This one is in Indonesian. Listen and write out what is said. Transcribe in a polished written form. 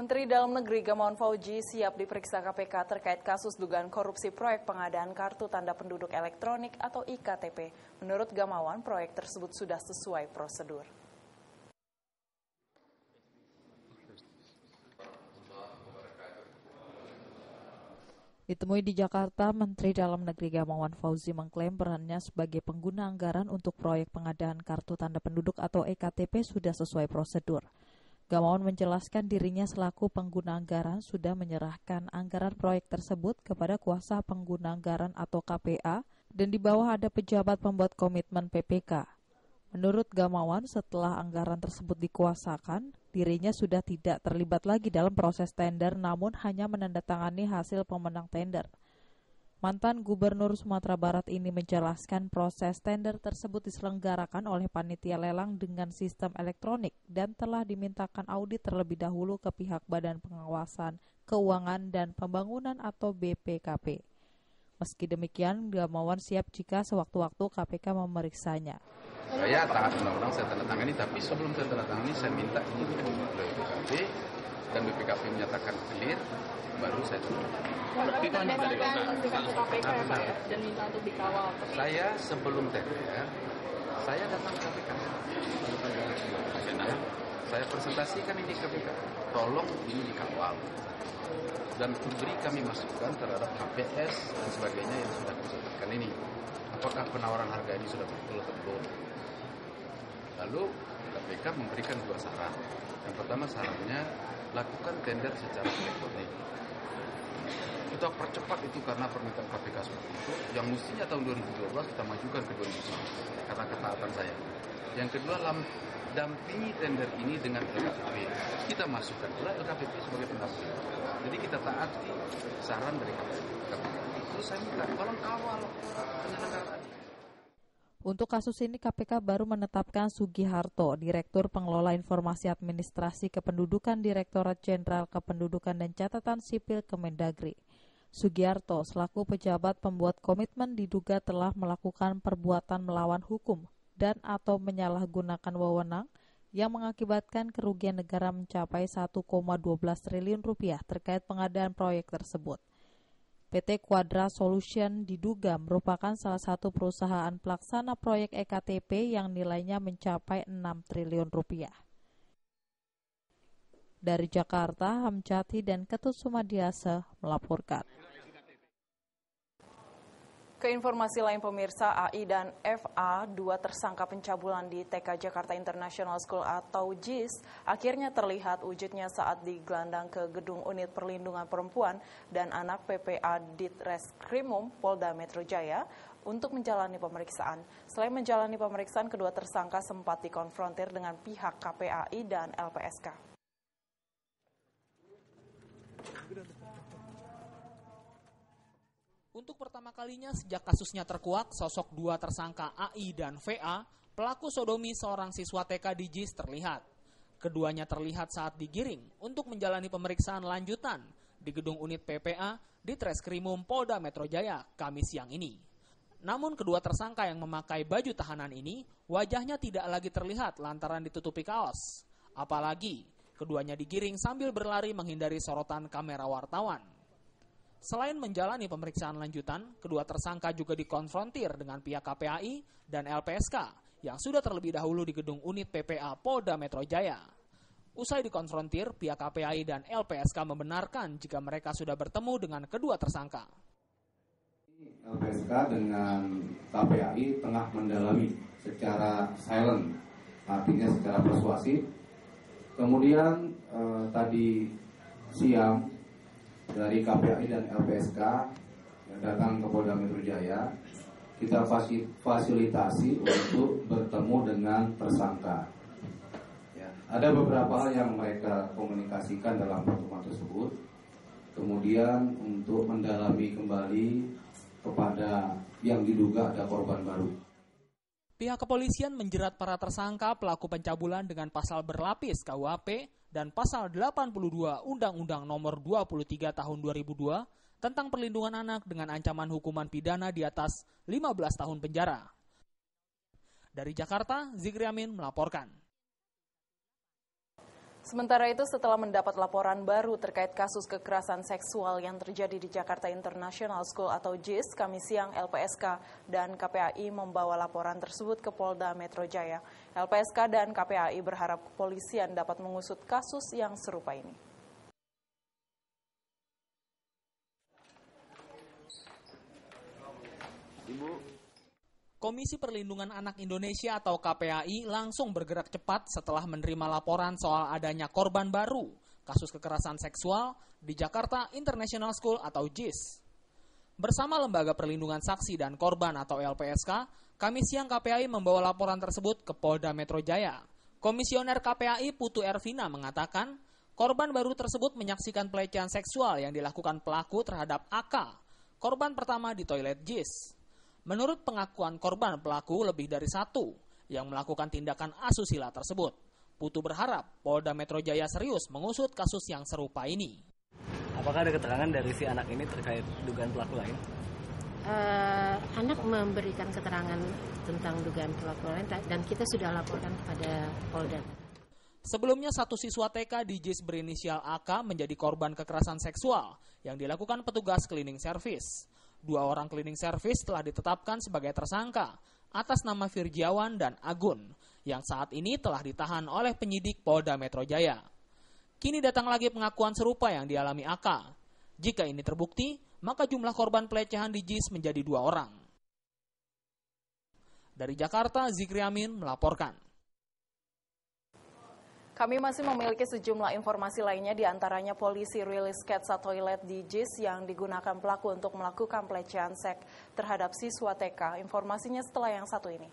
Menteri Dalam Negeri Gamawan Fauzi siap diperiksa KPK terkait kasus dugaan korupsi proyek pengadaan Kartu Tanda Penduduk Elektronik atau IKTP. Menurut Gamawan, proyek tersebut sudah sesuai prosedur. Ditemui di Jakarta, Menteri Dalam Negeri Gamawan Fauzi mengklaim perannya sebagai pengguna anggaran untuk proyek pengadaan Kartu Tanda Penduduk atau EKTP sudah sesuai prosedur. Gamawan menjelaskan dirinya selaku pengguna anggaran sudah menyerahkan anggaran proyek tersebut kepada kuasa pengguna anggaran atau KPA dan di bawah ada pejabat pembuat komitmen PPK. Menurut Gamawan, setelah anggaran tersebut dikuasakan, dirinya sudah tidak terlibat lagi dalam proses tender namun hanya menandatangani hasil pemenang tender. Mantan Gubernur Sumatera Barat ini menjelaskan proses tender tersebut diselenggarakan oleh panitia lelang dengan sistem elektronik dan telah dimintakan audit terlebih dahulu ke pihak Badan Pengawasan Keuangan dan Pembangunan atau BPKP. Meski demikian, Gamawan siap jika sewaktu-waktu KPK memeriksanya. Saya taat undang-undang, saya tanda tangani, tapi sebelum saya tanda tangani, saya minta ini diurus oleh BPKP dan BPKP menyatakan clear, baru saya tanda. Itu hanya dari KPK ya Pak ya, dan minta untuk dikawal. Saya sebelum tender, saya datang ke KPK. Saya presentasikan ini ke KPK, tolong ini dikawal. Dan beri kami masukan terhadap KPS dan sebagainya yang sudah disebutkan ini. Apakah penawaran harga ini sudah betul-betul? Lalu KPK memberikan 2 saran. Yang pertama sarannya, lakukan tender secara elektronik. Kita percepat itu karena permintaan KPK seperti itu. Yang mestinya tahun 2012 kita majukan ke 2019 karena ketaatan saya. Yang kedua, dampingi tender ini dengan LKPP. Kita masukkan pula LKPP sebagai pendamping. Jadi kita taati saran dari KPK. Terus saya minta, tolong kawal penyelenggaraan. Untuk kasus ini KPK baru menetapkan Sugiharto, Direktur Pengelola Informasi Administrasi Kependudukan Direktorat Jenderal Kependudukan dan Catatan Sipil Kemendagri. Sugiharto selaku pejabat pembuat komitmen diduga telah melakukan perbuatan melawan hukum dan atau menyalahgunakan wewenang yang mengakibatkan kerugian negara mencapai 1,12 triliun rupiah terkait pengadaan proyek tersebut. PT Quadra Solution diduga merupakan salah satu perusahaan pelaksana proyek EKTP yang nilainya mencapai 6 triliun rupiah. Dari Jakarta, Hamjati dan Ketut Sumadiasa melaporkan. Ke informasi lain pemirsa, AI dan FA, 2 tersangka pencabulan di TK Jakarta International School atau JIS, akhirnya terlihat wujudnya saat digelandang ke Gedung Unit Perlindungan Perempuan dan Anak PPA Ditreskrimum Polda Metro Jaya untuk menjalani pemeriksaan. Selain menjalani pemeriksaan, kedua tersangka sempat dikonfrontir dengan pihak KPAI dan LPSK. Untuk pertama kalinya sejak kasusnya terkuak, sosok 2 tersangka AI dan VA, pelaku sodomi seorang siswa TK di JIS terlihat. Keduanya terlihat saat digiring untuk menjalani pemeriksaan lanjutan di Gedung Unit PPA di Treskrimum Polda Metro Jaya Kamis siang ini. Namun kedua tersangka yang memakai baju tahanan ini wajahnya tidak lagi terlihat lantaran ditutupi kaos. Apalagi keduanya digiring sambil berlari menghindari sorotan kamera wartawan. Selain menjalani pemeriksaan lanjutan, kedua tersangka juga dikonfrontir dengan pihak KPAI dan LPSK yang sudah terlebih dahulu di Gedung Unit PPA Polda Metro Jaya. Usai dikonfrontir, pihak KPAI dan LPSK membenarkan jika mereka sudah bertemu dengan kedua tersangka. LPSK dengan KPAI tengah mendalami secara silent, artinya secara persuasif. Kemudian tadi siang dari KPAI dan LPSK yang datang ke Polda Metro Jaya, kita fasilitasi untuk bertemu dengan tersangka. Ya, ada beberapa hal yang mereka komunikasikan dalam pertemuan tersebut. Kemudian untuk mendalami kembali kepada yang diduga ada korban baru. Pihak kepolisian menjerat para tersangka pelaku pencabulan dengan pasal berlapis KUHP dan pasal 82 Undang-Undang Nomor 23 Tahun 2002 tentang perlindungan anak dengan ancaman hukuman pidana di atas 15 tahun penjara. Dari Jakarta, Zikri Amin melaporkan. Sementara itu, setelah mendapat laporan baru terkait kasus kekerasan seksual yang terjadi di Jakarta International School atau JIS, Kamis siang LPSK dan KPAI membawa laporan tersebut ke Polda Metro Jaya. LPSK dan KPAI berharap kepolisian dapat mengusut kasus yang serupa ini. Komisi Perlindungan Anak Indonesia atau KPAI langsung bergerak cepat setelah menerima laporan soal adanya korban baru kasus kekerasan seksual di Jakarta International School atau JIS. Bersama Lembaga Perlindungan Saksi dan Korban atau LPSK, Kamis siang KPAI membawa laporan tersebut ke Polda Metro Jaya. Komisioner KPAI Putu Ervina mengatakan, korban baru tersebut menyaksikan pelecehan seksual yang dilakukan pelaku terhadap AK, korban pertama di toilet JIS. Menurut pengakuan korban, pelaku lebih dari satu yang melakukan tindakan asusila tersebut. Putu berharap Polda Metro Jaya serius mengusut kasus yang serupa ini. Apakah ada keterangan dari si anak ini terkait dugaan pelaku lain? Anak memberikan keterangan tentang dugaan pelaku lain dan kita sudah laporkan kepada Polda. Sebelumnya satu siswa TK di JIS berinisial AK menjadi korban kekerasan seksual yang dilakukan petugas cleaning service. 2 orang cleaning service telah ditetapkan sebagai tersangka atas nama Firjiawan dan Agun yang saat ini telah ditahan oleh penyidik Polda Metro Jaya. Kini datang lagi pengakuan serupa yang dialami AK. Jika ini terbukti, maka jumlah korban pelecehan di JIS menjadi 2 orang. Dari Jakarta, Zikri Amin melaporkan. Kami masih memiliki sejumlah informasi lainnya, diantaranya polisi rilis sketsa toilet di JIS yang digunakan pelaku untuk melakukan pelecehan seks terhadap siswa TK. Informasinya setelah yang satu ini.